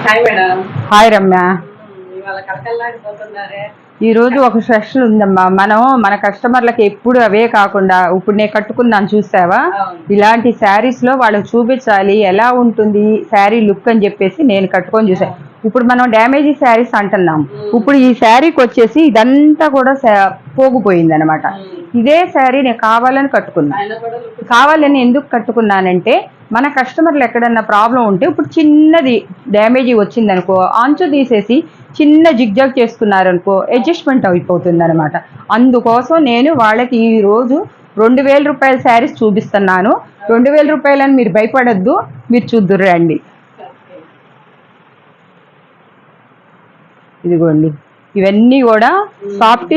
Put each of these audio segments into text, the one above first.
Hi madam. Hi Ramya. ఇవాళ కలకల్లాడిపోతున్నారే. ఈ రోజు ఒక స్పెషల్ ఉందమ్మా. మన కస్టమర్లకి ఎప్పుడు అవే కాకుండా ఇప్పుడు నేను కట్టుకున్నాను చూసావా, ఇలాంటి శారీస్ లో వాళ్ళకి చూపించాలి ఎలా ఉంటుంది శారీ లుక్ అని చెప్పేసి నేను కట్టుకొని చూసాను. ఇప్పుడు మనం డ్యామేజీ శారీస్ అంటున్నాం, ఇప్పుడు ఈ శారీకి వచ్చేసి ఇదంతా కూడా పోగిపోయింది అనమాట. ఇదే శారీ నేను కావాలని కట్టుకున్నా. కావాలని ఎందుకు కట్టుకున్నానంటే మన కస్టమర్లు ఎక్కడన్నా ప్రాబ్లం ఉంటే ఇప్పుడు చిన్నది డ్యామేజీ వచ్చిందనుకో అంచు తీసేసి చిన్న జిగ్జాగ్ చేసుకున్నారనుకో అడ్జస్ట్మెంట్ అయిపోతుంది అనమాట. అందుకోసం నేను వాళ్ళకి ఈరోజు 2000 రూపాయల శారీస్ చూపిస్తున్నాను. 2000 రూపాయలని మీరు భయపడద్దు, మీరు చూద్దురు రండి. ఇదిగోండి, ఇవన్నీ కూడా సాఫ్ట్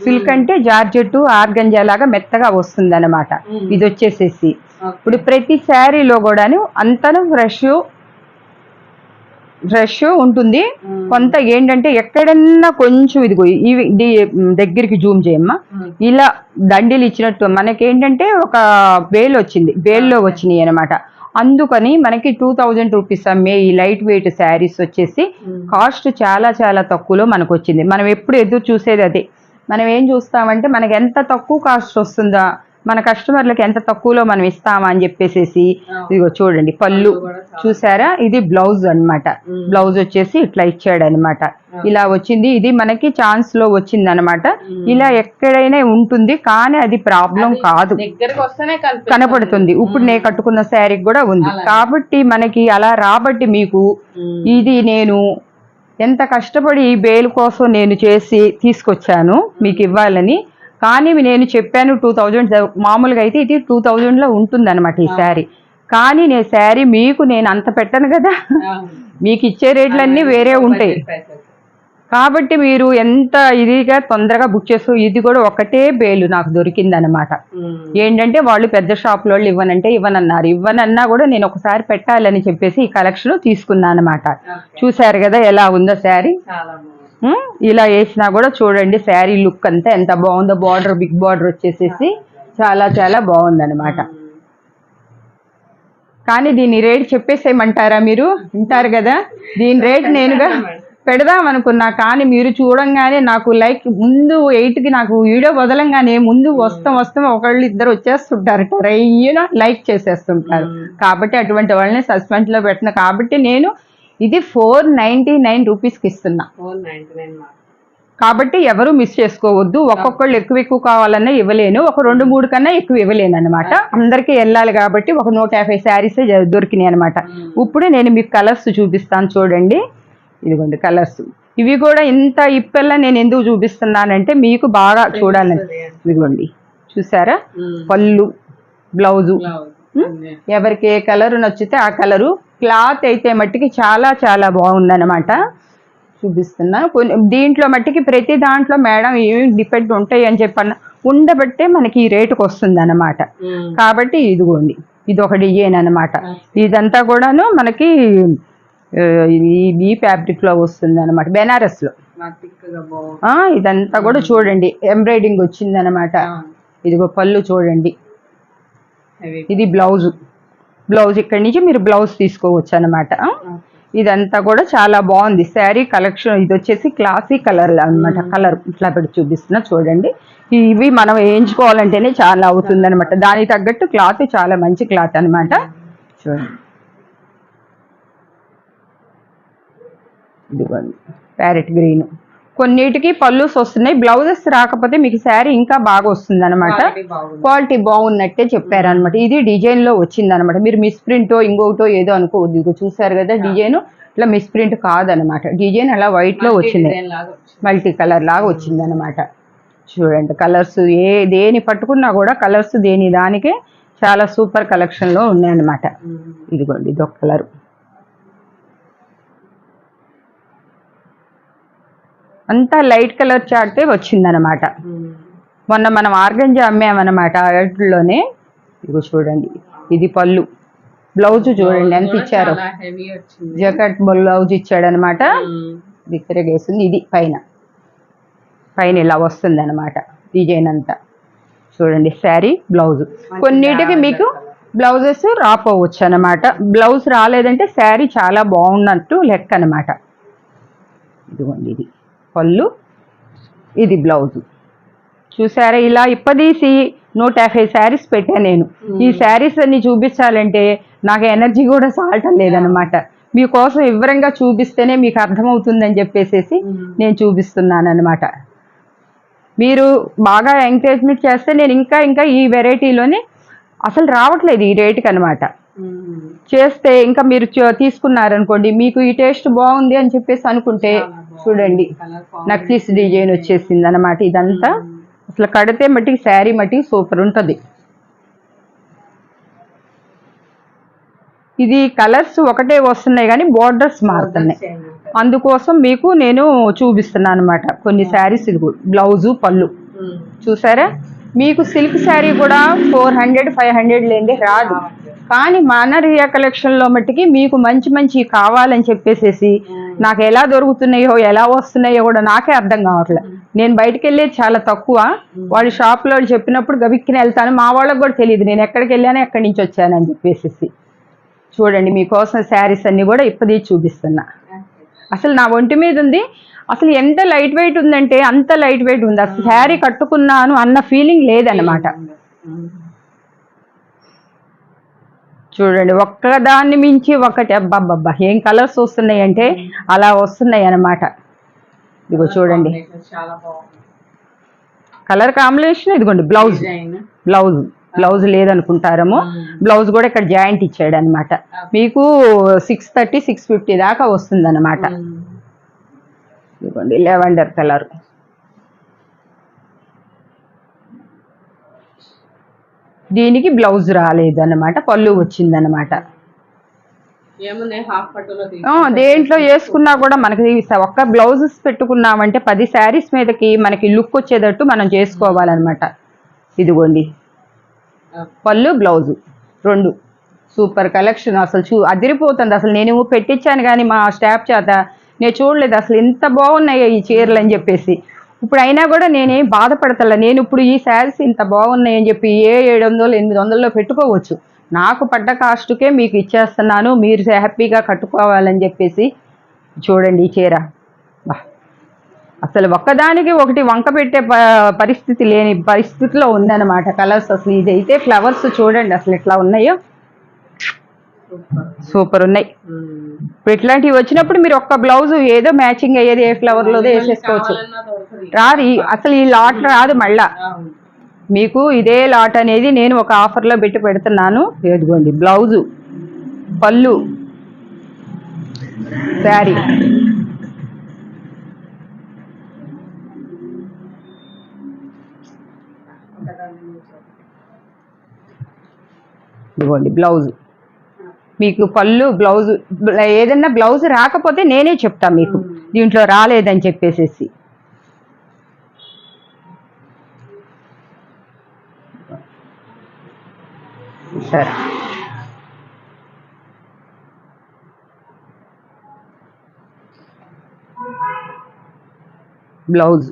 సిల్క్ అంటే జార్జెట్ ఆర్గంజా లాగా మెత్తగా వస్తుంది అనమాట. ఇది వచ్చేసేసి ఇప్పుడు ప్రతి శారీలో కూడాను అంతను ఫ్రెష్ ఉంటుంది. కొంత ఏంటంటే ఎక్కడన్నా కొంచెం ఇదిగో ఇది దగ్గరికి జూమ్ చేయమ్మా, ఇలా దండీలు ఇచ్చినట్టు మనకేంటంటే ఒక బేల్ వచ్చింది, బేల్లో వచ్చినాయి అనమాట. అందుకని మనకి 2000 రూపీస్ అమ్మే ఈ లైట్ వెయిట్ శారీస్ వచ్చేసి కాస్ట్ చాలా చాలా తక్కువలో మనకు వచ్చింది. మనం ఎప్పుడు ఎదురు చూసేది అదే. మనం ఏం చూస్తామంటే మనకి ఎంత తక్కువ కాస్ట్ వస్తుందా, మన కస్టమర్లకి ఎంత తక్కువలో మనం ఇస్తామా అని చెప్పేసి. ఇదిగో చూడండి పళ్ళు చూసారా, ఇది బ్లౌజ్ అనమాట. బ్లౌజ్ వచ్చేసి ఇట్లా ఇచ్చాడు అనమాట. ఇలా వచ్చింది, ఇది మనకి ఛాన్స్ లో వచ్చింది అనమాట. ఇలా ఎక్కడైనా ఉంటుంది కానీ అది ప్రాబ్లం కాదు, కనపడుతుంది. ఇప్పుడు నేను కట్టుకున్న శారీకి కూడా ఉంది కాబట్టి మనకి అలా రాబట్టి మీకు ఇది నేను ఎంత కష్టపడి ఈ బేల్ కోసం నేను చేసి తీసుకొచ్చాను మీకు ఇవ్వాలని. కానీ నేను చెప్పాను 2000, మామూలుగా అయితే ఇది 2000లో ఉంటుంది అనమాట ఈ శారీ. కానీ నేను శారీ మీకు నేను అంత పెట్టను కదా, మీకు ఇచ్చే రేట్లన్నీ వేరే ఉంటాయి కాబట్టి మీరు ఎంత ఇదిగా తొందరగా బుక్ చేసుకో. ఇది కూడా ఒకటే బేలు నాకు దొరికింది అనమాట. ఏంటంటే వాళ్ళు పెద్ద షాప్ వాళ్ళు ఇవ్వనంటే ఇవ్వనన్నారు. ఇవ్వనన్నా కూడా నేను ఒకసారి పెట్టాలని చెప్పేసి ఈ కలెక్షన్ తీసుకున్నాను అనమాట. చూసారు కదా ఎలా ఉందో శారీ. ఇలా వేసినా కూడా చూడండి శారీ లుక్ అంతా ఎంత బాగుందో. బార్డర్ బిగ్ బార్డర్ వచ్చేసేసి చాలా చాలా బాగుందనమాట. కానీ దీని రేట్ చెప్పేసేయమంటారా మీరు? వింటారు కదా, దీని రేట్ నేనుగా పెడదాం అనుకున్నా కానీ మీరు చూడంగానే నాకు లైక్ ముందు 8కి నాకు వీడియో వదలంగానే ముందు వస్తాం ఒకళ్ళు ఇద్దరు వచ్చేస్తుంటారు, లైక్ చేసేస్తుంటారు. కాబట్టి అటువంటి వాళ్ళని సస్పెన్స్ లో పెట్టిన కాబట్టి నేను ఇది 499 రూపీస్కి ఇస్తున్నా. కాబట్టి ఎవరు మిస్ చేసుకోవద్దు. ఒక్కొక్కళ్ళు ఎక్కువ కావాలన్నా ఇవ్వలేను, ఒక 2-3 కన్నా ఎక్కువ ఇవ్వలేను అనమాట. అందరికీ వెళ్ళాలి కాబట్టి ఒక 150 శారీస్ దొరికినాయి అనమాట. ఇప్పుడు నేను మీకు కలర్స్ చూపిస్తాను చూడండి. ఇదిగోండి కలర్స్. ఇవి కూడా ఇంత ఇప్పెల్లా నేను ఎందుకు చూపిస్తున్నానంటే మీకు బాగా చూడాలని. ఇదిగోండి చూసారా, పళ్ళు బ్లౌజు, ఎవరికి ఏ కలర్ నచ్చితే ఆ కలరు. క్లాత్ అయితే మట్టికి చాలా చాలా బాగుందన్నమాట. చూపిస్తున్నా. దీంట్లో మట్టికి ప్రతి దాంట్లో మేడం ఏమి డిపెండ్ ఉంటాయి అని చెప్పన్న ఉండబట్టే మనకి ఈ రేటుకు వస్తుంది అన్నమాట. కాబట్టి ఇదిగోండి ఇది ఒక డిజైన్ అనమాట. ఇదంతా కూడాను మనకి ఈ ఫ్యాబ్రిక్ లో వస్తుంది అనమాట, బెనారస్ లో. ఇదంతా కూడా చూడండి ఎంబ్రాయిడింగ్ వచ్చింది అనమాట. ఇదిగో పళ్ళు చూడండి, ఇది బ్లౌజ్. ఇక్కడి నుంచి మీరు బ్లౌజ్ తీసుకోవచ్చు అనమాట. ఇదంతా కూడా చాలా బాగుంది శారీ కలెక్షన్. ఇది వచ్చేసి క్లాసీ కలర్ అనమాట. కలర్ ఇట్లా పెట్టి చూపిస్తున్నా చూడండి. ఇవి మనం వేయించుకోవాలంటేనే చాలా అవుతుంది అనమాట. దానికి తగ్గట్టు క్లాత్ చాలా మంచి క్లాత్ అనమాట. చూడండి ఇదిగోండి ప్యారెట్ గ్రీన్. కొన్నిటికి పళ్ళుస్ వస్తున్నాయి, బ్లౌజెస్ రాకపోతే మీకు శారీ ఇంకా బాగా వస్తుంది అనమాట. క్వాలిటీ బాగున్నట్టే చెప్పారనమాట. ఇది డిజైన్ లో వచ్చింది అనమాట. మీరు మిస్ ప్రింటో ఇంకొకటో ఏదో అనుకోవద్దు. ఇదిగో చూసారు కదా డిజైన్, ఇట్లా మిస్ ప్రింట్ కాదనమాట. డిజైన్ అలా వైట్ లో వచ్చింది, మల్టీ కలర్ లాగా వచ్చింది అనమాట. చూడండి కలర్స్ దేని పట్టుకున్నా కూడా కలర్స్ దేని దానికే చాలా సూపర్ కలెక్షన్ లో ఉన్నాయన్నమాట. ఇదిగోండి ఇదొక కలర్. అంతా లైట్ కలర్ చార్టే వచ్చిందనమాట. మొన్న మనం ఆర్గంజా అమ్మామన్నమాట వాటిలోనే. ఇగో చూడండి ఇది పళ్ళు. బ్లౌజ్ చూడండి ఎంత ఇచ్చారో, జకెట్ బ్లౌజ్ ఇచ్చాడనమాట. దిక్కరగేస్తుంది. ఇది పైన ఇలా వస్తుంది అనమాట డిజైన్ అంతా. చూడండి శారీ బ్లౌజ్. కొన్నిటికి మీకు బ్లౌజెస్ రాపోవచ్చు అనమాట. బ్లౌజ్ రాలేదంటే శారీ చాలా బాగున్నట్టు లెక్క అనమాట. ఇదిగోండి, ఇది పళ్ళు, ఇది బ్లౌజు. చూసారా, ఇలా ఇప్పదీసి 150 శారీస్ పెట్టా నేను. ఈ శారీస్ అన్ని చూపించాలంటే నాకు ఎనర్జీ కూడా సాల్టం లేదనమాట. మీకోసం వివరంగా చూపిస్తేనే మీకు అర్థమవుతుందని చెప్పేసి నేను చూపిస్తున్నాను అనమాట. మీరు బాగా ఎంకరేజ్మెంట్ చేస్తే నేను ఇంకా ఇంకా ఈ వెరైటీలోనే అసలు రావట్లేదు ఈ రేటుకి అనమాట. చేస్తే ఇంకా మీరు తీసుకున్నారనుకోండి, మీకు ఈ టేస్ట్ బాగుంది అని చెప్పేసి అనుకుంటే చూడండి, నక్లీస్ డిజైన్ వచ్చేసింది అనమాట. ఇదంతా అసలు కడితే మట్టికి శారీ మట్టికి సూపర్ ఉంటుంది. ఇది కలర్స్ ఒకటే వస్తున్నాయి కానీ బోర్డర్స్ మారుతున్నాయి. అందుకోసం మీకు నేను చూపిస్తున్నాను అనమాట కొన్ని శారీస్. ఇది బ్లౌజు, పళ్ళు చూసారా. మీకు సిల్క్ శారీ కూడా 400 500 లేదే రాదు. కానీ మన రియా కలెక్షన్లో మట్టికి మీకు మంచి మంచి కావాలని చెప్పేసి నాకు ఎలా దొరుకుతున్నాయో ఎలా వస్తున్నాయో కూడా నాకే అర్థం కావట్లేదు. నేను బయటకు వెళ్ళేది చాలా తక్కువ. వాళ్ళు షాప్లో చెప్పినప్పుడు గవిక్కిన వెళ్తాను. మా వాళ్ళకి కూడా తెలియదు నేను ఎక్కడికి వెళ్ళానో ఎక్కడి నుంచి వచ్చానని చెప్పేసి. చూడండి, మీకోసం శారీస్ అన్ని కూడా ఇప్పటి చూపిస్తున్నా. అసలు నా ఒంటి మీద ఉంది. అసలు ఎంత లైట్ వెయిట్ ఉందంటే అంత లైట్ వెయిట్ ఉంది. అసలు శారీ కట్టుకున్నాను అన్న ఫీలింగ్ లేదన్నమాట. చూడండి, ఒక్కదాన్ని మించి ఒకటి. అబ్బాబ్బా ఏం కలర్స్ వస్తున్నాయి అంటే అలా వస్తున్నాయి అన్నమాట. ఇదిగో చూడండి, కలర్ కాంబినేషన్. ఇదిగోండి బ్లౌజ్. బ్లౌజ్ లేదనుకుంటారేమో, బ్లౌజ్ కూడా ఇక్కడ జాయింట్ ఇచ్చాడు అనమాట. మీకు 630 650 దాకా వస్తుంది అనమాట. ఇదిగోండి లెవెండర్ కలర్. దీనికి బ్లౌజ్ రాలేదు అన్నమాట, పళ్ళు వచ్చిందనమాట. దేంట్లో వేసుకున్నా కూడా మనకి ఒక్క బ్లౌజెస్ పెట్టుకున్నామంటే 10 శారీస్ మీదకి మనకి లుక్ వచ్చేటట్టు మనం చేసుకోవాలన్నమాట. ఇదిగోండి పళ్ళు, బ్లౌజు రెండు సూపర్ కలెక్షన్. అసలు అదిరిపోతుంది. అసలు నేను పెట్టించాను కానీ మా స్టాఫ్ చేత నేను చూడలేదు అసలు ఎంత బాగున్నాయో ఈ చీరలు అని చెప్పేసి. ఇప్పుడు అయినా కూడా నేనేం బాధపడతలే. నేను ఇప్పుడు ఈ శారీస్ ఇంత బాగున్నాయని చెప్పి 700 800లో పెట్టుకోవచ్చు. నాకు పడ్డ కాస్ట్కే మీకు ఇచ్చేస్తున్నాను, మీరు హ్యాపీగా కట్టుకోవాలని చెప్పేసి. చూడండి ఈ చీర, అసలు ఒక్కదానికి ఒకటి వంక పెట్టే పరిస్థితి లేని పరిస్థితిలో ఉందన్నమాట కలర్స్. అసలు ఇదైతే ఫ్లవర్స్ చూడండి అసలు ఎట్లా ఉన్నాయో, సూపర్ ఉన్నాయి. ఇప్పుడు ఇట్లాంటివి వచ్చినప్పుడు మీరు ఒక్క బ్లౌజ్ ఏదో మ్యాచింగ్ అయ్యేది ఏ ఫ్లవర్లోదో వేసేసుకోవచ్చు. రాదు అసలు, ఈ లాట్ రాదు మళ్ళా మీకు. ఇదే లాట్ అనేది నేను ఒక ఆఫర్లో పెడుతున్నాను. ఎదుగోండి బ్లౌజు, పళ్ళు, శారీ. ఇదిగోండి బ్లౌజ్. మీకు పళ్ళు, బ్లౌజ్. ఏదన్నా బ్లౌజ్ రాకపోతే నేనే చెప్తా మీకు దీంట్లో రాలేదని చెప్పేసి. సరే, బ్లౌజ్,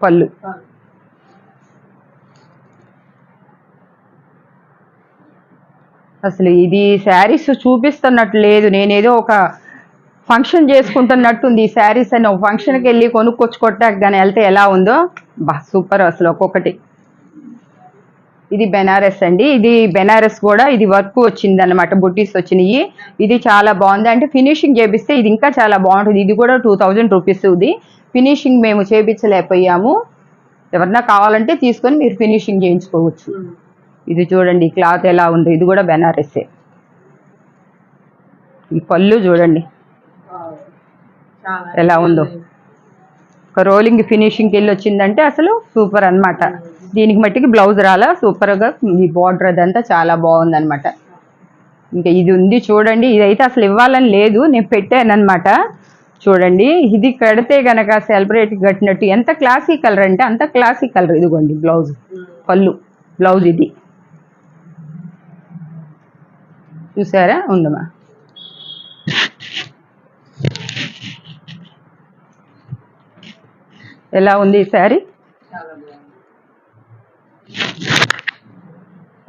పళ్ళు. అసలు ఇది శారీస్ చూపిస్తున్నట్టు లేదు, నేనేదో ఒక ఫంక్షన్ చేసుకుంటున్నట్టుంది ఈ శారీస్ అని. ఒక ఫంక్షన్కి వెళ్ళి కొనుక్కొచ్చుకోవటానికి కానీ వెళ్తే ఎలా ఉందో సూపర్ అసలు ఒక్కొక్కటి. ఇది బెనారస్ అండి. ఇది బెనారస్ కూడా ఇది వర్క్ వచ్చింది అనమాట, బుట్టీస్ వచ్చినాయి. ఇది చాలా బాగుంది. అంటే ఫినిషింగ్ చేపిస్తే ఇది ఇంకా చాలా బాగుంటుంది. ఇది కూడా 2000 రూపీస్. ఇది ఫినిషింగ్ మేము చేయించలేకపోయాము. ఎవరన్నా కావాలంటే తీసుకొని మీరు ఫినిషింగ్ చేయించుకోవచ్చు. ఇది చూడండి క్లాత్ ఎలా ఉందో, ఇది కూడా బెనారసే. ఈ పళ్ళు చూడండి ఎలా ఉందో, ఒక రోలింగ్ ఫినిషింగ్కి వెళ్ళి వచ్చిందంటే అసలు సూపర్ అనమాట. దీనికి మట్టికి బ్లౌజ్ రాలా, సూపర్గా ఈ బార్డర్ అదంతా చాలా బాగుంది అనమాట. ఇంకా ఇది ఉంది చూడండి, ఇదైతే అసలు ఇవ్వాలని లేదు, నేను పెట్టాను అనమాట. చూడండి, ఇది కడితే గనక సెలబ్రేట్ కట్టినట్టు ఎంత క్లాసీ కలర్ అంటే అంత క్లాసీ కలర్. ఇదిగోండి బ్లౌజ్, పళ్ళు, బ్లౌజ్. ఇది చూసారా, ఉందమ్మా. ఎలా ఉంది ఈ శారీ?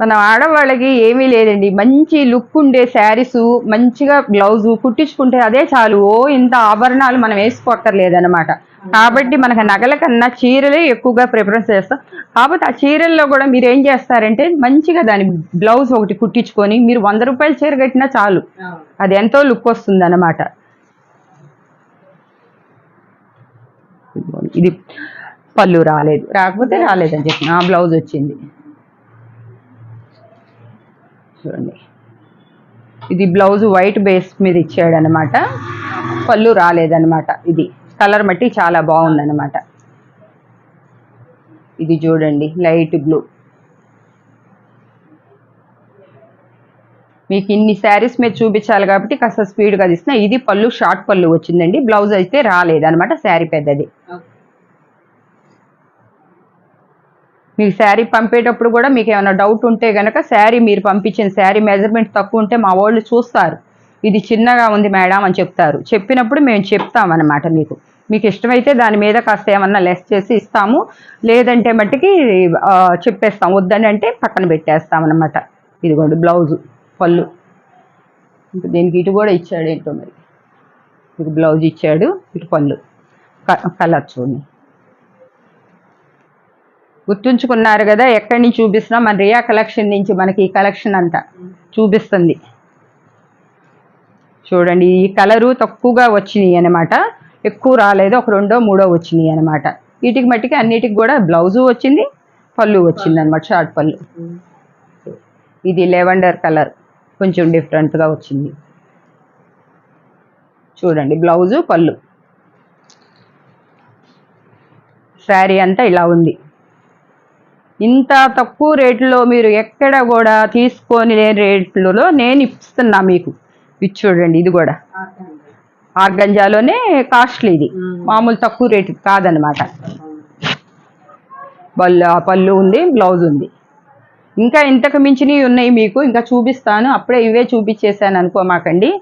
మన ఆడవాళ్ళకి ఏమీ లేదండి, మంచి లుక్ ఉండే శారీస్ మంచిగా బ్లౌజు కుట్టించుకుంటే అదే చాలు. ఇంత ఆభరణాలు మనం వేసుకోక్కర్లేదన్నమాట. కాబట్టి మనకు నగల కన్నా చీరలే ఎక్కువగా ప్రిఫరెన్స్ చేస్తాం. కాకపోతే ఆ చీరల్లో కూడా మీరు ఏం చేస్తారంటే మంచిగా దాని బ్లౌజ్ ఒకటి కుట్టించుకొని మీరు 100 రూపాయల చీర కట్టినా చాలు, అది ఎంతో లుక్ వస్తుంది అన్నమాట. ఇది పళ్ళు రాకపోతే రాలేదని చెప్పి ఆ బ్లౌజ్ వచ్చింది చూడండి. ఇది బ్లౌజ్ వైట్ బేస్ మీద ఇచ్చాడు అనమాట, పళ్ళు రాలేదన్నమాట. ఇది కలర్ మట్టి చాలా బాగుందన్నమాట. ఇది చూడండి లైట్ బ్లూ. మీకు ఇన్ని శారీస్ మీద చూపించాలి కాబట్టి కాస్త స్పీడ్గా తీసిన. ఇది పళ్ళు షార్ట్ పళ్ళు వచ్చిందండి, బ్లౌజ్ అయితే రాలేదన్నమాట, శారీ పెద్దది. మీకు శారీ పంపేటప్పుడు కూడా మీకు ఏమైనా డౌట్ ఉంటే కనుక శారీ మీరు పంపించిన శారీ మెజర్మెంట్ తక్కువ ఉంటే మా వాళ్ళు చూస్తారు, ఇది చిన్నగా ఉంది మేడం అని చెప్తారు. చెప్పినప్పుడు మేము చెప్తామన్నమాట. మీకు ఇష్టమైతే దాని మీద కాస్త ఏమన్నా లెస్ చేసి ఇస్తాము, లేదంటే మట్టికి చెప్పేస్తాం, వద్దని అంటే పక్కన పెట్టేస్తామన్నమాట. ఇదిగోండి బ్లౌజు పళ్ళు. ఇంకా దీనికి ఇటు కూడా ఇచ్చాడు ఏంటో మరి, ఇది బ్లౌజ్ ఇచ్చాడు, ఇటు పళ్ళు. కలర్ చూడండి. గుర్తుంచుకున్నారు కదా ఎక్కడి నుంచి చూపిస్తున్నాం, మన రియా కలెక్షన్ నుంచి మనకి ఈ కలెక్షన్ అంతా చూపిస్తుంది. చూడండి ఈ కలరు తక్కువగా వచ్చినాయి అనమాట, ఎక్కువ రాలేదు, ఒక 2, 3 వచ్చినాయి అనమాట. వీటికి మట్టికి అన్నిటికి కూడా బ్లౌజు వచ్చింది, పళ్ళు వచ్చింది అనమాట, షార్ట్ పళ్ళు. ఇది లెవెండర్ కలర్, కొంచెం డిఫరెంట్గా వచ్చింది చూడండి. బ్లౌజు పళ్ళు, శారీ అంతా ఇలా ఉంది. ఇంత తక్కువ రేట్లో మీరు ఎక్కడ కూడా తీసుకొని లేని రేట్లలో నేను ఇస్తున్నా మీకు. ఇది చూడండి, ఇది కూడా ఆర్గంజాలోనే కాస్ట్లీ, ఇది మామూలు తక్కువ రేటు కాదనమాట. పళ్ళు ఉంది, బ్లౌజ్ ఉంది. ఇంకా ఇంతకు మించినవి ఉన్నాయి మీకు, ఇంకా చూపిస్తాను. అప్పుడే ఇవే చూపించేసాను అనుకోమాకండి,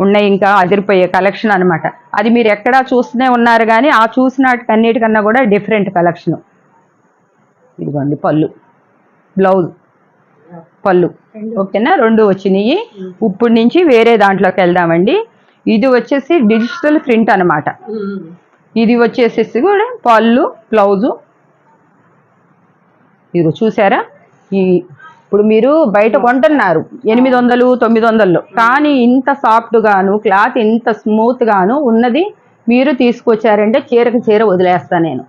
ఉన్నాయి ఇంకా అదిరిపోయే కలెక్షన్ అనమాట. అది మీరు ఎక్కడా చూస్తూనే ఉన్నారు కానీ ఆ చూసిన అన్నిటికన్నా కూడా డిఫరెంట్ కలెక్షన్. ఇదిగోండి పళ్ళు, బ్లౌజ్, పళ్ళు. ఓకేనా, 2 వచ్చినాయి. ఇప్పుడు నుంచి వేరే దాంట్లోకి వెళ్దామండి. ఇది వచ్చేసి డిజిటల్ ప్రింట్ అనమాట. ఇది వచ్చేసేసి కూడా పళ్ళు, బ్లౌజు. ఇదిగో చూసారా, ఇప్పుడు మీరు బయట కొంటున్నారు 800, 900, కానీ ఇంత సాఫ్ట్గాను క్లాత్ ఇంత స్మూత్గాను ఉన్నది మీరు తీసుకొచ్చారంటే చీరకు చీర వదిలేస్తాను నేను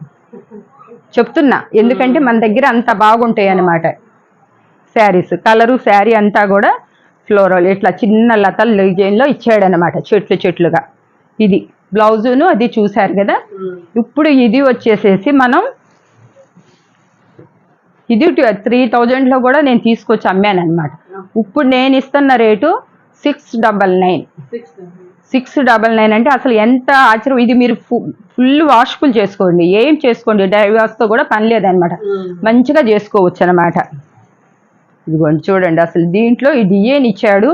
చెప్తున్నా. ఎందుకంటే మన దగ్గర అంత బాగుంటాయి అన్నమాట శారీస్. కలరు శారీ అంతా కూడా ఫ్లోరల్ ఇట్లా చిన్న లతల డిజైన్లో ఇచ్చాడనమాట, చెట్లుగా. ఇది బ్లౌజును అది చూసారు కదా. ఇప్పుడు ఇది వచ్చేసేసి మనం ఇది 3000లో కూడా నేను తీసుకొచ్చి అమ్మాను అనమాట. ఇప్పుడు నేను ఇస్తున్న రేటు 699. 699 అంటే అసలు ఎంత ఆశ్చర్యం. ఇది మీరు ఫుల్ వాష్ఫుల్ చేసుకోండి, ఏం చేసుకోండి, డై వాష్తో కూడా పని లేదనమాట, మంచిగా చేసుకోవచ్చు అనమాట. ఇదిగోండి చూడండి, అసలు దీంట్లో ఈ డిజైన్ ఇచ్చాడు,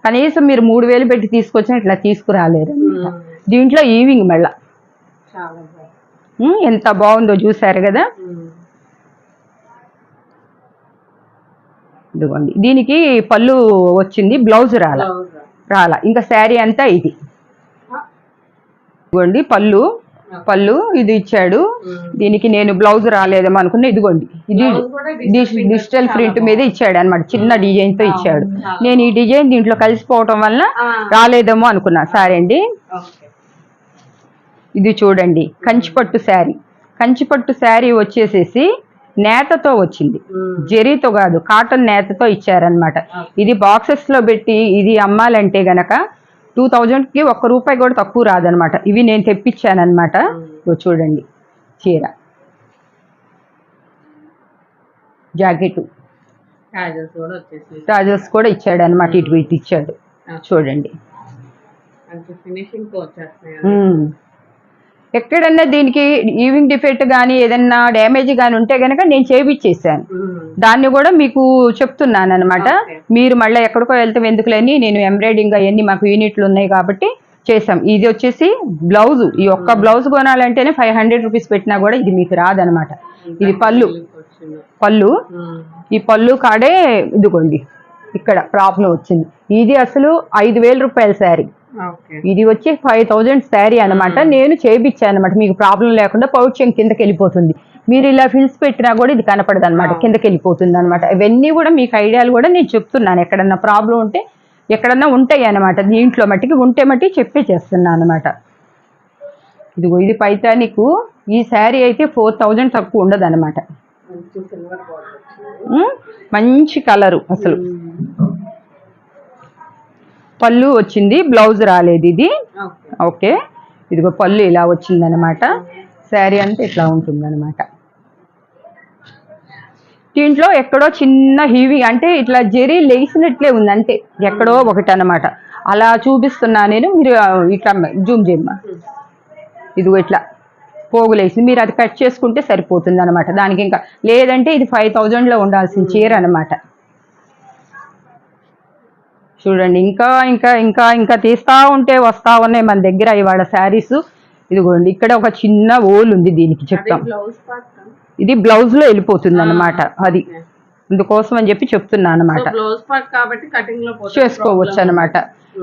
కనీసం మీరు 3000 పెట్టి తీసుకొచ్చినా ఇట్లా తీసుకురాలేరు అనమాట. దీంట్లో ఈవింగ్ మళ్ళా ఎంత బాగుందో చూసారు కదా. ఇదిగోండి దీనికి పళ్ళు వచ్చింది, బ్లౌజ్ రాలా. ఇంకా శారీ అంతా ఇది. ఇదిగోండి పళ్ళు ఇది ఇచ్చాడు. దీనికి నేను బ్లౌజ్ రాలేదేమో అనుకున్నా. ఇదిగోండి ఇది డిజిటల్ ప్రింట్ మీద ఇచ్చాడు అనమాట, చిన్న డిజైన్ తో ఇచ్చాడు. నేను ఈ డిజైన్ దీంట్లో కలిసిపోవటం వల్ల రాలేదేమో అనుకున్నా. సరే అండి, ఇది చూడండి కంచిపట్టు శారీ వచ్చేసేసి నేతతో వచ్చింది, జరీతో కాదు, కాటన్ నేతతో ఇచ్చారనమాట. ఇది బాక్సెస్ లో పెట్టి ఇది అమ్మాలంటే గనక 2000కి ₹1 కూడా తక్కువ రాదనమాట. ఇవి నేను తెప్పించానమాట. చూడండి చీర, జాకెట్, టాజర్స్ కూడా ఇచ్చాడు అనమాట. ఇటు ఇచ్చాడు చూడండి. ఎక్కడన్నా దీనికి ఈవింగ్ డిఫెక్ట్ కానీ ఏదన్నా డ్యామేజ్ కానీ ఉంటే కనుక నేను చేయించేసాను, దాన్ని కూడా మీకు చెప్తున్నాను అనమాట. మీరు మళ్ళీ ఎక్కడికో వెళ్తాం ఎందుకులేని నేను ఎంబ్రాయిడింగ్ అవన్నీ మాకు యూనిట్లు ఉన్నాయి కాబట్టి చేసాం. ఇది వచ్చేసి బ్లౌజు, ఈ ఒక్క బ్లౌజ్ కొనాలంటేనే 500 రూపీస్ పెట్టినా కూడా ఇది మీకు రాదనమాట. ఇది పళ్ళు, ఈ పళ్ళు కాడే ఇదిగోండి ఇక్కడ ప్రాబ్లం వచ్చింది. ఇది అసలు 5,000 రూపాయల శారీ, ఇది వచ్చి 5,000 శారీ అనమాట. నేను చేయించాను అనమాట, మీకు ప్రాబ్లం లేకుండా పౌచ్యం కిందకి వెళ్ళిపోతుంది. మీరు ఇలా ఫిల్స్ పెట్టినా కూడా ఇది కనపడదు అనమాట, కిందకి వెళ్ళిపోతుంది అనమాట. ఇవన్నీ కూడా మీకు ఐడియాలు కూడా నేను చెప్తున్నాను. ఎక్కడన్నా ప్రాబ్లం ఉంటే ఎక్కడన్నా ఉంటాయి అనమాట, దీంట్లో మట్టికి ఉంటే మట్టి చెప్పే చేస్తున్నాను అనమాట. ఇదిగో ఇది పైతానికు. ఈ శారీ అయితే 4,000 తక్కువ ఉండదు అనమాట. మంచి కలరు అసలు. పళ్ళు వచ్చింది, బ్లౌజ్ రాలేదు ఇది. ఓకే, ఇదిగో పళ్ళు ఇలా వచ్చిందనమాట. శారీ అంతా ఇట్లా ఉంటుందన్నమాట. దీంట్లో ఎక్కడో చిన్న హీవీ అంటే ఇట్లా జరీ లేసినట్లే ఉంది అంతే, ఎక్కడో ఒకటి అనమాట. అలా చూపిస్తున్నా నేను, మీరు ఇట్లా జూమ్ చేయమ్మా. ఇదిగో ఇట్లా పోగులేసింది, మీరు అది కట్ చేసుకుంటే సరిపోతుంది అనమాట. దానికి ఇంకా లేదంటే ఇది 5,000లో ఉండాల్సిన చీర అనమాట. చూడండి, ఇంకా ఇంకా ఇంకా ఇంకా తీస్తా ఉంటే వస్తా ఉన్నాయి మన దగ్గర ఇవాళ శారీస్. ఇదిగోండి ఇక్కడ ఒక చిన్న ఓల్ ఉంది, దీనికి చెప్తాం. ఇది బ్లౌజ్ లో వెళ్ళిపోతుంది అనమాట, అది అందుకోసం అని చెప్పి చెప్తున్నా అనమాట. చేసుకోవచ్చు అనమాట.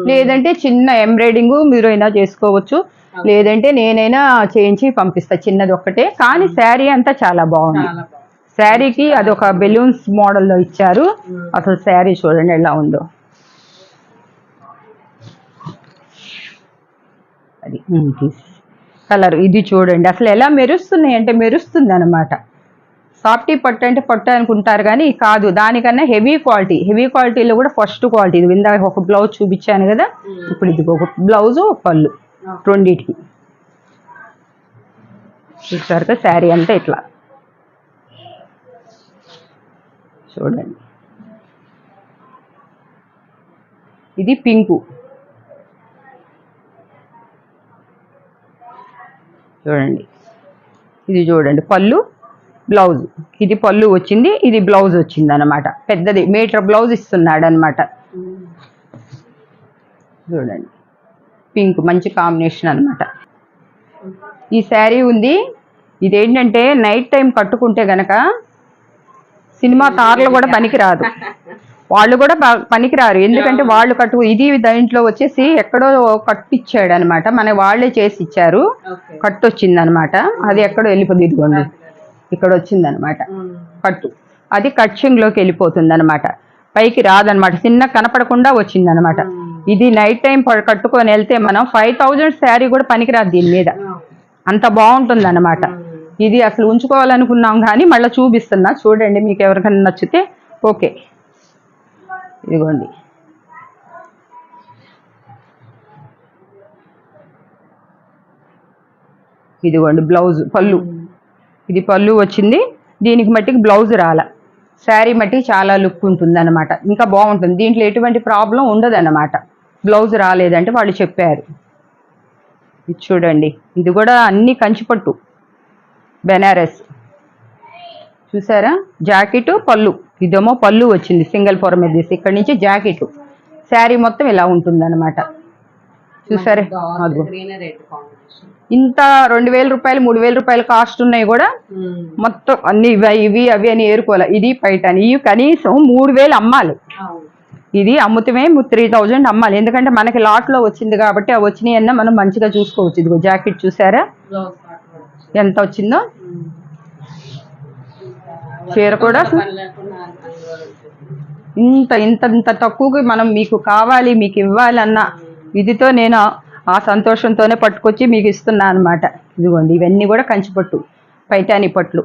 లేదంటే చిన్న ఎంబ్రాయిడింగ్ మీరు అయినా చేసుకోవచ్చు, లేదంటే నేనైనా చేయించి పంపిస్తా, చిన్నది ఒక్కటే. కానీ శారీ అంతా చాలా బాగుంది. శారీకి అదొక బెలూన్స్ మోడల్లో ఇచ్చారు. అసలు శారీ చూడండి ఎలా ఉందో. అది కలర్ ఇది చూడండి అసలు ఎలా మెరుస్తున్నాయి అంటే మెరుస్తుంది అనమాట. సాఫ్టీ పట్టు అంటే పట్టు అనుకుంటారు కానీ కాదు, దానికన్నా హెవీ క్వాలిటీ. హెవీ క్వాలిటీలో కూడా ఫస్ట్ క్వాలిటీ. ఇది ఇందాక ఒక బ్లౌజ్ చూపించాను కదా, ఇప్పుడు ఇది ఒక బ్లౌజు పళ్ళు రెండింటికి. చూసారు శారీ అంతా ఇట్లా చూడండి. ఇది పింకు చూడండి, ఇది చూడండి పళ్ళు బ్లౌజ్. ఇది పళ్ళు వచ్చింది, ఇది బ్లౌజ్ వచ్చింది అనమాట. పెద్దది మీటర్ బ్లౌజ్ ఇస్తున్నాడు అనమాట. చూడండి పింక్ మంచి కాంబినేషన్ అనమాట. ఈ శారీ ఉంది, ఇదేంటంటే నైట్ టైం కట్టుకుంటే గనక సినిమా తారలు కూడా పనికిరాదు, వాళ్ళు కూడా పనికిరారు. ఎందుకంటే వాళ్ళు ఇది దాంట్లో వచ్చేసి ఎక్కడో కట్టు ఇచ్చాడు అనమాట, మన వాళ్ళే చేసి ఇచ్చారు. కట్టు వచ్చింది అనమాట, అది ఎక్కడో వెళ్ళిపోతుంది. ఇదిగోండి ఇక్కడ వచ్చింది అనమాట కట్టు, అది కట్చింగ్లోకి వెళ్ళిపోతుంది అనమాట, పైకి రాదనమాట, చిన్న కనపడకుండా వచ్చింది అనమాట. ఇది నైట్ టైం కట్టుకొని వెళ్తే మనం 5,000 శారీ కూడా పనికిరాదు దీని మీద, అంత బాగుంటుంది అనమాట. ఇది అసలు ఉంచుకోవాలనుకున్నాం కానీ మళ్ళీ చూపిస్తున్నా చూడండి, మీకు ఎవరికైనా నచ్చితే ఓకే. ఇదిగోండి ఇదిగోండి బ్లౌజ్ పళ్ళు, ఇది పళ్ళు వచ్చింది. దీనికి మట్టికి బ్లౌజ్ రాల, శారీ మట్టికి చాలా లుక్ ఉంటుంది అనమాట, ఇంకా బాగుంటుంది. దీంట్లో ఎటువంటి ప్రాబ్లం ఉండదు అన్నమాట. బ్లౌజ్ రాలేదంటే వాళ్ళు చెప్పారు. ఇది చూడండి, ఇది కూడా అన్ని కంచిపట్టు బెనారస్. చూసారా జాకెట్ పళ్ళు, ఇదేమో పళ్ళు వచ్చింది సింగిల్ పొర మీద తీసి, ఇక్కడ నుంచి జాకెట్. శారీ మొత్తం ఇలా ఉంటుంది అనమాట. చూసారా ఇంత 2,000 రూపాయలు 3,000 రూపాయలు కాస్ట్ ఉన్నాయి కూడా మొత్తం అన్ని ఇవి అవి అని ఏరుకోవాలి. ఇది పైటాని ఇవి కనీసం 3,000 అమ్మాలి. ఇది అమ్ముతమే 3,000 అమ్మాలి, ఎందుకంటే మనకి లాట్లో వచ్చింది కాబట్టి ఆ వచ్చినాయి అన్న మనం మంచిగా చూసుకోవచ్చు. ఇదిగో జాకెట్ చూసారా ఎంత వచ్చిందో, చీర కూడా ఇంత ఇంత ఇంత తక్కువకి మనం మీకు కావాలి మీకు ఇవ్వాలన్న ఇదితో నేను ఆ సంతోషంతోనే పట్టుకొచ్చి మీకు ఇస్తున్నా అనమాట. ఇదిగోండి ఇవన్నీ కూడా కంచిపట్టు పైటాని పట్లు.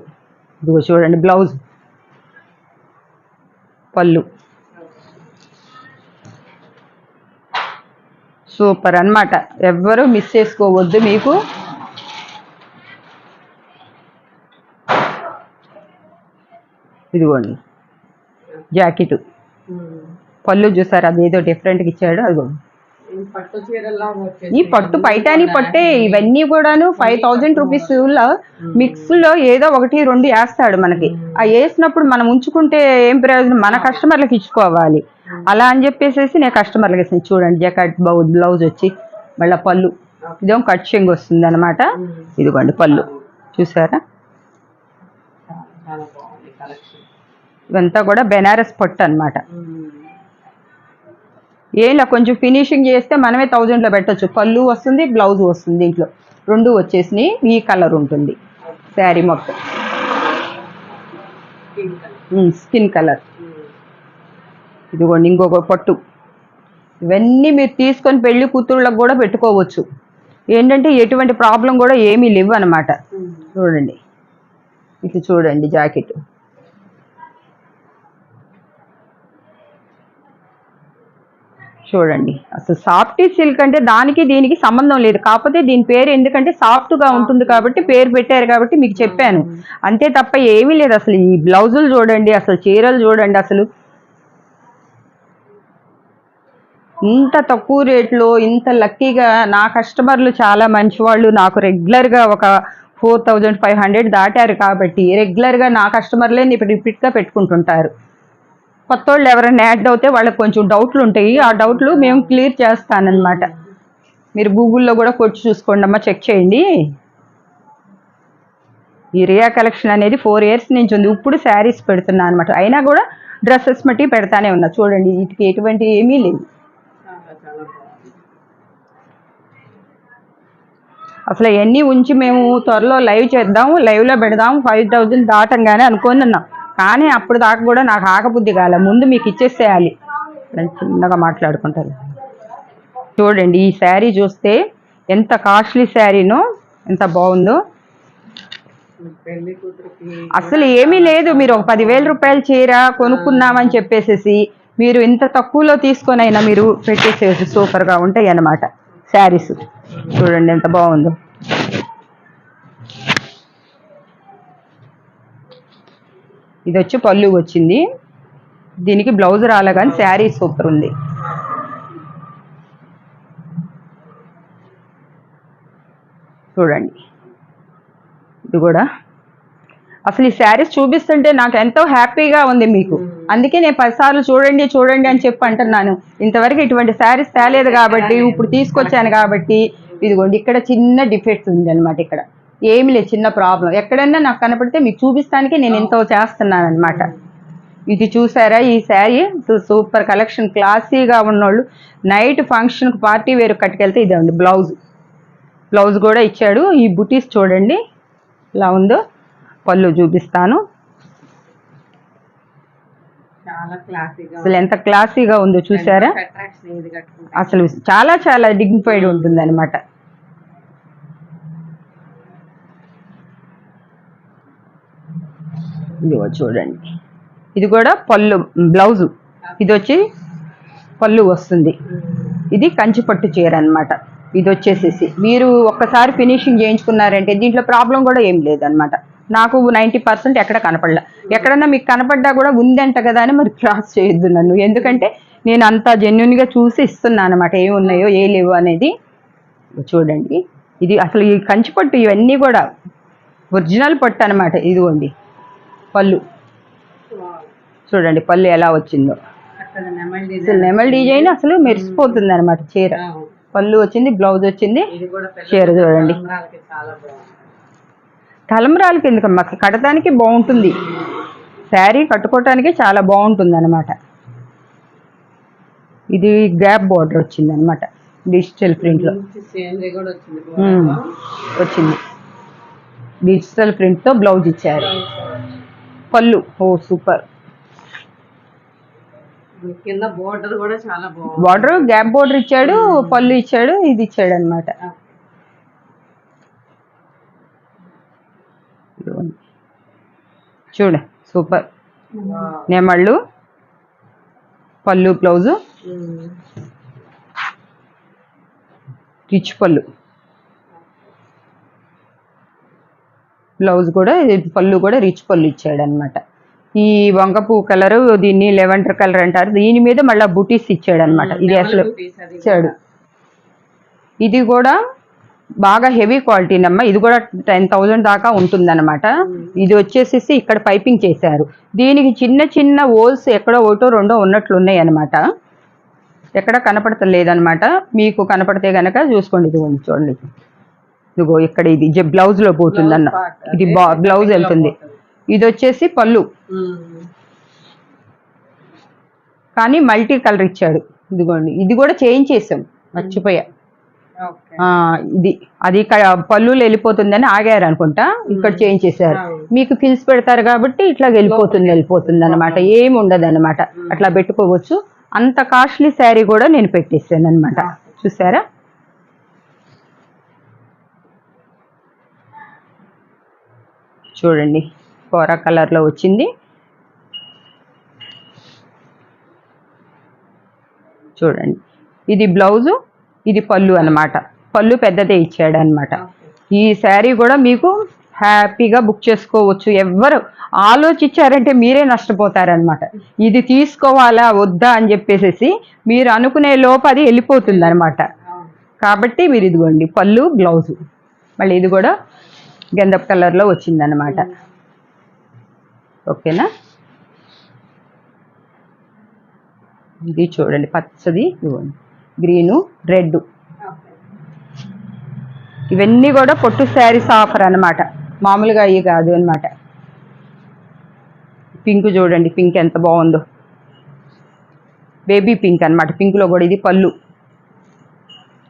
ఇదిగో చూడండి బ్లౌజ్ పళ్ళు సూపర్ అన్నమాట, ఎవ్వరూ మిస్ చేసుకోవద్దు. మీకు ఇదిగోండి జాకెట్ పళ్ళు చూసారు, అదేదో డిఫరెంట్గా ఇచ్చాడు. అదిగోండి ఈ పట్టు పైటాని పట్టే, ఇవన్నీ కూడాను 5,000 రూపీస్ మిక్స్ లో ఏదో 1-2 వేస్తాడు మనకి. ఆ వేసినప్పుడు మనం ఉంచుకుంటే ఏం ప్రయోజనం, మన కస్టమర్లకు ఇచ్చుకోవాలి. అలా అని చెప్పేసి నేను కస్టమర్లకు ఇస్తాను. చూడండి జాకెట్ బ్లౌజ్ వచ్చి మళ్ళీ పళ్ళు ఇదేమో కట్ చెంగు వస్తుంది అనమాట. ఇదిగోండి పళ్ళు చూసారా, ఇవంతా కూడా బెనారస్ పట్టు అన్నమాట. ఏలా కొంచెం ఫినిషింగ్ చేస్తే మనమే 1000లో పెట్టచ్చు. పళ్ళు వస్తుంది, బ్లౌజ్ వస్తుంది, దీంట్లో రెండు వచ్చేసినాయి. ఈ కలర్ ఉంటుంది శారీ మొత్తం, స్కిన్ కలర్. ఇదిగోండి ఇంకొక పట్టు. ఇవన్నీ మీరు తీసుకొని పెళ్లి కూతుళ్ళకు కూడా పెట్టుకోవచ్చు. ఏంటంటే ఎటువంటి ప్రాబ్లం కూడా ఏమీ లేవు అనమాట. చూడండి ఇట్లా చూడండి జాకెట్. చూడండి అసలు సాఫ్టీ సిల్క్ అంటే దానికి దీనికి సంబంధం లేదు. కాకపోతే దీని పేరు ఎందుకంటే సాఫ్ట్గా ఉంటుంది కాబట్టి పేరు పెట్టారు కాబట్టి మీకు చెప్పాను అంతే తప్ప ఏమీ లేదు. అసలు ఈ బ్లౌజులు చూడండి, అసలు చీరలు చూడండి. అసలు ఇంత తక్కువ రేట్లో ఇంత లక్కీగా నా కస్టమర్లు చాలా మంచి వాళ్ళు. నాకు రెగ్యులర్గా ఒక 4500 దాటారు కాబట్టి రెగ్యులర్గా నా కస్టమర్లే రిపీట్గా పెట్టుకుంటుంటారు. కొత్త వాళ్ళు ఎవరైనా యాడ్ అవుతే వాళ్ళకి కొంచెం డౌట్లు ఉంటాయి. ఆ డౌట్లు మేము క్లియర్ చేస్తానన్నమాట. మీరు గూగుల్లో కూడా కొట్టి చూసుకోండి అమ్మా, చెక్ చేయండి. ఈ రియా కలెక్షన్ అనేది 4 years నుంచి ఉంది. ఇప్పుడు శారీస్ పెడుతున్నాను అనమాట. అయినా కూడా డ్రెస్సెస్ మట్టి పెడతానే ఉన్నా. చూడండి వీటికి ఎటువంటి ఏమీ లేదు. అసలు ఎన్ని ఉంచి మేము త్వరలో లైవ్ చేద్దాం, లైవ్లో పెడదాం 5000 దాటంగానే అనుకున్నాం. కానీ అప్పుడు దాకా కూడా నాకు ఆకబుద్ధి కాలే. ముందు మీకు ఇచ్చేసేయాలి. చిన్నగా మాట్లాడుకుంటారు. చూడండి ఈ శారీ చూస్తే ఎంత కాస్ట్లీ శారీనో, ఎంత బాగుందో. అసలు ఏమీ లేదు. మీరు ఒక 10,000 రూపాయల చీర కొనుక్కుందామని చెప్పేసేసి మీరు ఇంత తక్కువలో తీసుకొనైనా మీరు పెట్టేసేసి సూపర్గా ఉంటాయి అన్నమాట శారీస్. చూడండి ఎంత బాగుందో. ఇది వచ్చి పళ్ళు వచ్చింది, దీనికి బ్లౌజ్ రాలే కానీ శారీ సూపర్ ఉంది. చూడండి ఇది కూడా. అసలు ఈ శారీస్ చూపిస్తుంటే నాకు ఎంతో హ్యాపీగా ఉంది మీకు. అందుకే నేను 10 సార్లు చూడండి చూడండి అని చెప్పి అంటున్నాను. ఇంతవరకు ఇటువంటి శారీస్ తేలేదు కాబట్టి ఇప్పుడు తీసుకొచ్చాను కాబట్టి. ఇదిగోండి ఇక్కడ చిన్న డిఫెక్ట్స్ ఉంది అనమాట. ఇక్కడ ఏమి లేదు, చిన్న ప్రాబ్లం. ఎక్కడన్నా నాకు కనపడితే మీకు చూపిస్తానికి నేను ఎంతో చేస్తున్నాను అనమాట. ఇది చూసారా ఈ శారీ సూపర్ కలెక్షన్. క్లాసీగా ఉన్నోళ్ళు నైట్ ఫంక్షన్కి పార్టీ వేరు కట్టుకెళ్తే ఇదే ఉంది బ్లౌజ్. బ్లౌజ్ కూడా ఇచ్చాడు. ఈ బుటీస్ చూడండి ఇలా ఉందో. పళ్ళు చూపిస్తాను. అసలు ఎంత క్లాసీగా ఉందో చూసారా. అసలు చాలా చాలా డిగ్నిఫైడ్ ఉంటుంది అనమాట. ఇది చూడండి ఇది కూడా పళ్ళు బ్లౌజు. ఇది వచ్చి పళ్ళు వస్తుంది. ఇది కంచి పట్టు చీర అనమాట. ఇది వచ్చేసేసి మీరు ఒక్కసారి ఫినిషింగ్ చేయించుకున్నారంటే దీంట్లో ప్రాబ్లం కూడా ఏం లేదనమాట. నాకు 90% ఎక్కడ కనపడలే. ఎక్కడన్నా మీకు కనపడ్డా కూడా ఉందంట కదా అని మరి క్రాస్ చేయొద్దు నన్ను. ఎందుకంటే నేను అంత జెన్యున్గా చూసి ఇస్తున్నాను అనమాట, ఏమి ఉన్నాయో ఏ లేవు అనేది. చూడండి ఇది అసలు ఈ కంచి పట్టు ఇవన్నీ కూడా ఒరిజినల్ పట్టు అనమాట. ఇదిగోండి పళ్ళు చూడండి, పళ్ళు ఎలా వచ్చిందో. అసలు నెమల్ డిజైన్ అసలు మెరిసిపోతుంది అనమాట చీర. పళ్ళు వచ్చింది, బ్లౌజ్ వచ్చింది, చీర చూడండి. తలంబ్రాలకి ఎందుకమ్మా, కట్టడానికి బాగుంటుంది. శారీ కట్టుకోవటానికి చాలా బాగుంటుంది అనమాట. ఇది గ్యాప్ బార్డర్ వచ్చింది అనమాట డిజిటల్ ప్రింట్లో వచ్చింది. డిజిటల్ ప్రింట్తో బ్లౌజ్ ఇచ్చారు. పళ్ళు ఓ సూపర్. కింద బోర్డర్ కూడా చాలా బాగుంది. బార్డర్ గ్యాప్ బోర్డర్ ఇచ్చాడు, పళ్ళు ఇచ్చాడు, ఇది ఇచ్చాడు అనమాట. చూడ సూపర్. నెమళ్ళు, పళ్ళు, బ్లౌజు రిచ్ పళ్ళు, బ్లౌజ్ కూడా పళ్ళు కూడా రిచ్ పళ్ళు ఇచ్చాడు అనమాట. ఈ వంగపూ కలరు, దీన్ని లెవెండర్ కలర్ అంటారు. దీని మీద మళ్ళీ బుటీస్ ఇచ్చాడు అనమాట. ఇది అసలు ఇచ్చాడు. ఇది కూడా బాగా హెవీ క్వాలిటీ నమ్మ. ఇది కూడా 10,000 దాకా ఉంటుందన్నమాట. ఇది వచ్చేసేసి ఇక్కడ పైపింగ్ చేశారు. దీనికి చిన్న చిన్న హోల్స్ ఎక్కడో ఒకటో రెండో ఉన్నట్లున్నాయి అనమాట. ఎక్కడ కనపడతలేదనమాట. మీకు కనపడితే కనుక చూసుకోండి. ఇది చూడండి, ఇదిగో ఇక్కడ ఇది బ్లౌజ్లో పోతుందన్న. ఇది బ్లౌజ్ వెళ్తుంది. ఇది వచ్చేసి పళ్ళు కానీ మల్టీ కలర్ ఇచ్చాడు. ఇదిగోండి, ఇది కూడా చేంజ్ చేసాం, మర్చిపోయా. ఓకే. ఇది అది పళ్ళులో వెళ్ళిపోతుందని ఆగారు అనుకుంటా, ఇక్కడ చేంజ్ చేశారు. మీకు ఫిల్స్ పెడతారు కాబట్టి ఇట్లా వెళ్ళిపోతుంది అనమాట, ఏమి ఉండదు అనమాట. అట్లా పెట్టుకోవచ్చు. అంత కాస్ట్లీ శారీ కూడా నేను పెట్టేసాను అనమాట. చూసారా? చూడండి, కోరా కలర్లో వచ్చింది. చూడండి, ఇది బ్లౌజు, ఇది పళ్ళు అన్నమాట. పళ్ళు పెద్దదే ఇచ్చాడు అనమాట. ఈ శారీ కూడా మీకు హ్యాపీగా బుక్ చేసుకోవచ్చు. ఎవ్వరు ఆలోచించారంటే మీరే నష్టపోతారనమాట. ఇది తీసుకోవాలా వద్దా అని చెప్పేసి మీరు అనుకునే లోపు అది వెళ్ళిపోతుంది అనమాట. కాబట్టి మీరు ఇదిగోండి, పళ్ళు బ్లౌజు, మళ్ళీ ఇది కూడా గంధపు కలర్లో వచ్చిందనమాట. ఓకేనా? ఇది చూడండి, పచ్చది, ఇవ్వండి, గ్రీను, రెడ్, ఇవన్నీ కూడా పొట్టు శారీస్ ఆఫర్ అనమాట, మామూలుగా అయ్యి కాదు అనమాట. పింక్ చూడండి, పింక్ ఎంత బాగుందో, బేబీ పింక్ అనమాట. పింక్లో కూడా ఇది పళ్ళు.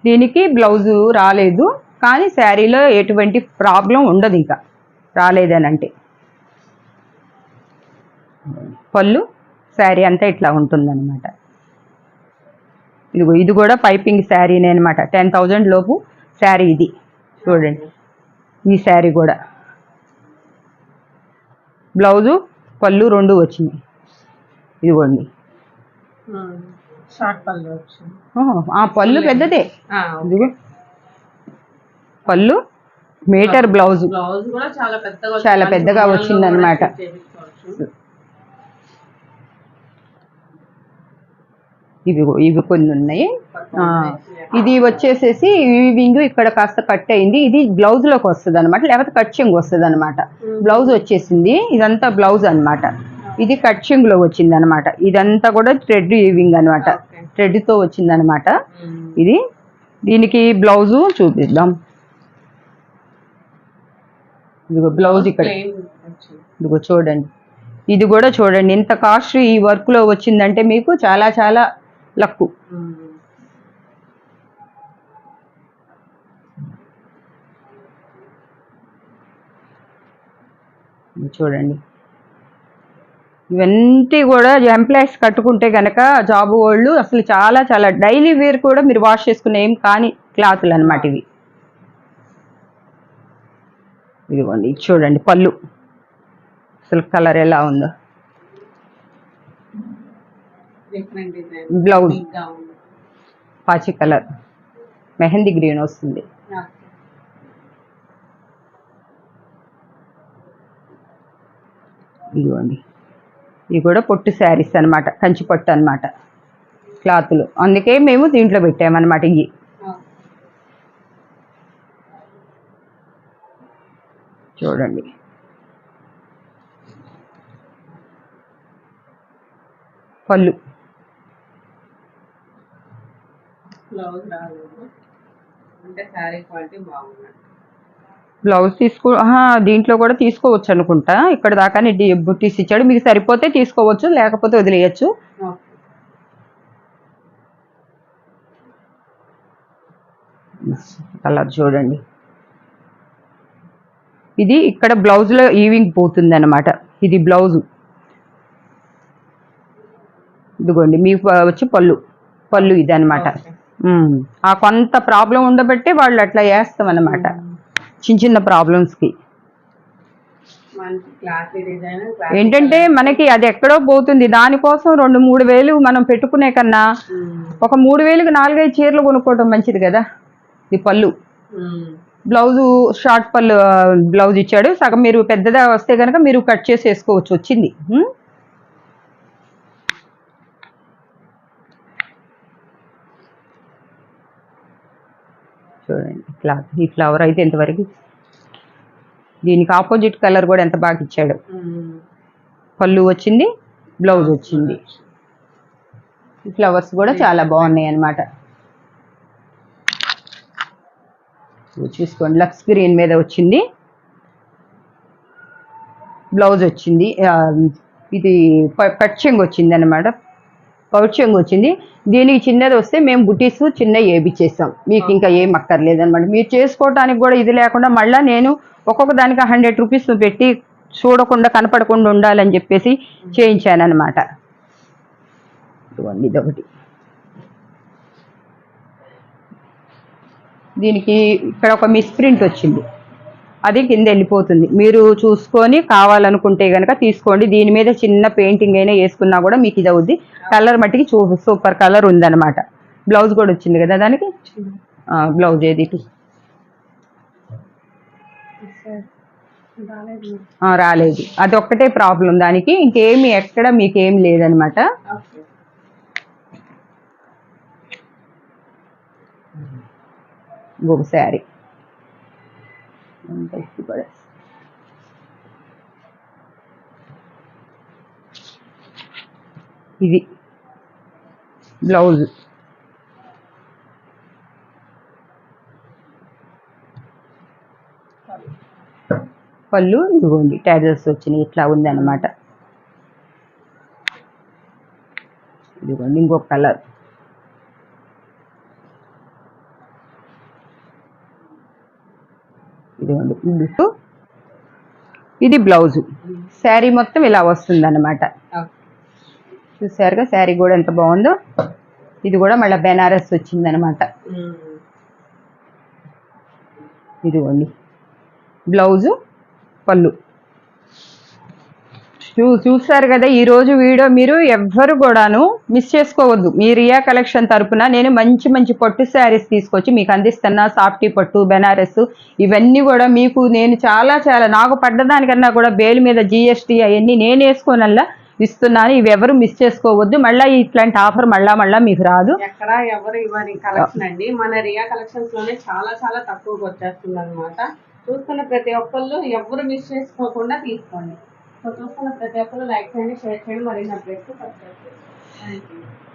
దీనికి బ్లౌజు రాలేదు, కానీ శారీలో ఎటువంటి ప్రాబ్లం ఉండదు ఇంకా రాలేదని అంటే. పళ్ళు, శారీ అంతా ఇట్లా ఉంటుందన్నమాట. ఇదిగో ఇది కూడా పైపింగ్ శారీనే అనమాట. 10,000 లోపు శారీ ఇది. చూడండి, ఈ శారీ కూడా బ్లౌజు పళ్ళు రెండు వచ్చినాయి. ఇదిగోండి, షార్ట్ పళ్ళు వచ్చింది. పళ్ళు పెద్దదే. ఇదిగో పళ్ళు, మీటర్ బ్లౌజు కూడా చాలా పెద్దగా వచ్చిందనమాట. ఇవి కొన్ని ఉన్నాయి. ఇది వచ్చేసేసి వీవింగ్ ఇక్కడ కాస్త కట్ అయింది. ఇది బ్లౌజ్ లోకి వస్తుంది అనమాట, లేకపోతే కట్చింగ్ వస్తుంది అనమాట. బ్లౌజ్ వచ్చేసింది, ఇదంతా బ్లౌజ్ అనమాట. ఇది కట్చింగ్ లో వచ్చింది అనమాట. ఇదంతా కూడా థ్రెడ్ వీవింగ్ అనమాట, థ్రెడ్ తో వచ్చింది అనమాట. ఇది దీనికి బ్లౌజు చూపిద్దాం. ఇదిగో బ్లౌజ్ ఇక్కడ, ఇదిగో చూడండి. ఇది కూడా చూడండి, ఇంత కాస్ట్ ఈ వర్క్ లో వచ్చిందంటే మీకు చాలా చాలా లక్కు. చూడండి, ఇవన్నీ కూడా ఎంప్లాయీస్ కట్టుకుంటే కనుక జాబ్ వాళ్ళు అసలు చాలా చాలా డైలీ వేర్ కూడా మీరు వాష్ చేసుకునే ఏం కానీ క్లాతులు అనమాట ఇవి. ఇదిగోండి, చూడండి పళ్ళు, అసలు కలర్ ఎలా ఉందో. బ్లౌజ్ పాచి కలర్, మెహందీ గ్రీన్ వస్తుంది. ఇదిగోండి, ఇవి కూడా పొట్టు శారీస్ అనమాట, కంచి పట్టు అనమాట క్లాతులు. అందుకే మేము దీంట్లో పెట్టామన్నమాట. ఇవి చూడండి, పళ్ళు, బ్లౌజ్ దీంట్లో కూడా తీసుకోవచ్చు అనుకుంటా. ఇక్కడ దాకానే బుట్టీస్ ఇచ్చాడు, మీకు సరిపోతే తీసుకోవచ్చు, లేకపోతే వదిలేయచ్చు. కలర్ చూడండి, ఇది ఇక్కడ బ్లౌజ్ లో ఈవింగ్ పోతుంది అనమాట. ఇది బ్లౌజు, ఇదిగోండి మీకు వచ్చి పళ్ళు ఇది అనమాట. ఆ కొంత ప్రాబ్లం ఉండబట్టే వాళ్ళు అట్లా వేస్తాం అనమాట, చిన్న చిన్న ప్రాబ్లమ్స్కి. ఏంటంటే మనకి అది ఎక్కడో పోతుంది, దానికోసం 2-3 వేలు మనం పెట్టుకునే కన్నా ఒక 3 వేలకు 4-5 చీరలు కొనుక్కోవడం మంచిది కదా. ఇది పళ్ళు, బ్లౌజు షార్ట్ పళ్ళు బ్లౌజ్ ఇచ్చాడు. సగం మీరు పెద్దదా వస్తే కనుక మీరు కట్ చేసి వేసుకోవచ్చు, వచ్చింది. చూడండి క్లాత్, ఈ ఫ్లవర్ అయితే ఎంతవరకు, దీనికి ఆపోజిట్ కలర్ కూడా ఎంత బాగా ఇచ్చాడు. పళ్ళు వచ్చింది, బ్లౌజ్ వచ్చింది. ఈ ఫ్లవర్స్ కూడా చాలా బాగున్నాయి అన్నమాట. చూసుకోండి, లక్స్ గ్రీన్ మీద వచ్చింది, బ్లౌజ్ వచ్చింది. ఇది కట్చింగ్ వచ్చింది అన్నమాట. పౌచ్ చెంగు వచ్చింది. దీనికి చిన్నది వస్తే మేము బుటీస్ చిన్న వేయించేస్తాం, మీకు ఇంకా ఏం అక్కర్లేదు అనమాట. మీరు చేసుకోవడానికి కూడా ఇది లేకుండా మళ్ళీ నేను ఒక్కొక్క దానికి 100 రూపీస్ పెట్టి చూడకుండా కనపడకుండా ఉండాలని చెప్పేసి చేయించాను అనమాట. ఇదొకటి. దీనికి ఇక్కడ ఒక మిస్ప్రింట్ వచ్చింది, అది కింద వెళ్ళిపోతుంది. మీరు చూసుకొని కావాలనుకుంటే కనుక తీసుకోండి. దీని మీద చిన్న పెయింటింగ్ అయినా వేసుకున్నా కూడా మీకు ఇది అవుద్ది. కలర్ మట్టికి సూపర్ కలర్ ఉందన్నమాట. బ్లౌజ్ కూడా వచ్చింది కదా దానికి. బ్లౌజ్ ఏది ఇటు రాలేదు, అది ఒక్కటే ప్రాబ్లం దానికి, ఇంకేమి ఎక్కడ మీకేం లేదనమాట. ఇంకొక శారీ ఇది బ్లౌజ్. పళ్ళు ఇదిగోండి ట్యాజల్స్ వచ్చినాయి, ఇట్లా ఉంది అనమాట. ఇదిగోండి ఇంకొక కలర్. ఇదిగోండి ఇది బ్లౌజు. శారీ మొత్తం ఇలా వస్తుంది అనమాట. చూసారుగా శారీ కూడా ఎంత బాగుందో. ఇది కూడా మళ్ళీ బెనారస్ వచ్చింది అనమాట. ఇదిగోండి బ్లౌజు, పళ్ళు. చూసారు కదా ఈరోజు వీడియో. మీరు ఎవ్వరు కూడాను మిస్ చేసుకోవద్దు. మీ రియా కలెక్షన్ తరపున నేను మంచి మంచి పట్టు శారీస్ తీసుకొచ్చి మీకు అందిస్తున్నా. సాఫ్టీ పట్టు, బెనారస్ ఇవన్నీ కూడా మీకు నేను చాలా నాకు పడ్డదానికన్నా కూడా బేలు మీద GST అవన్నీ నేను వేసుకోనల్లా ఇస్తున్నాను. ఇవి ఎవరు మిస్ చేసుకోవద్దు. మళ్ళీ ఇట్లాంటి ఆఫర్ మళ్ళా మీకు రాదు. ఎక్కడ ఎవరు ఇవ్వని కలెక్షన్ అండి. మన రియా కలెక్షన్స్ లోనే చాలా తక్కువగా వచ్చేస్తుంది అనమాట. చూస్తున్న ప్రతి ఒక్కళ్ళు ఎవరు మిస్ చేసుకోకుండా తీసుకోండి. సో చూస్తున్న ప్రతి ఒక్కరు లైక్ చేయండి, షేర్ చేయండి, మరి నా ప్లేస్ సబ్స్క్రైబ్ చేయండి. Thank you.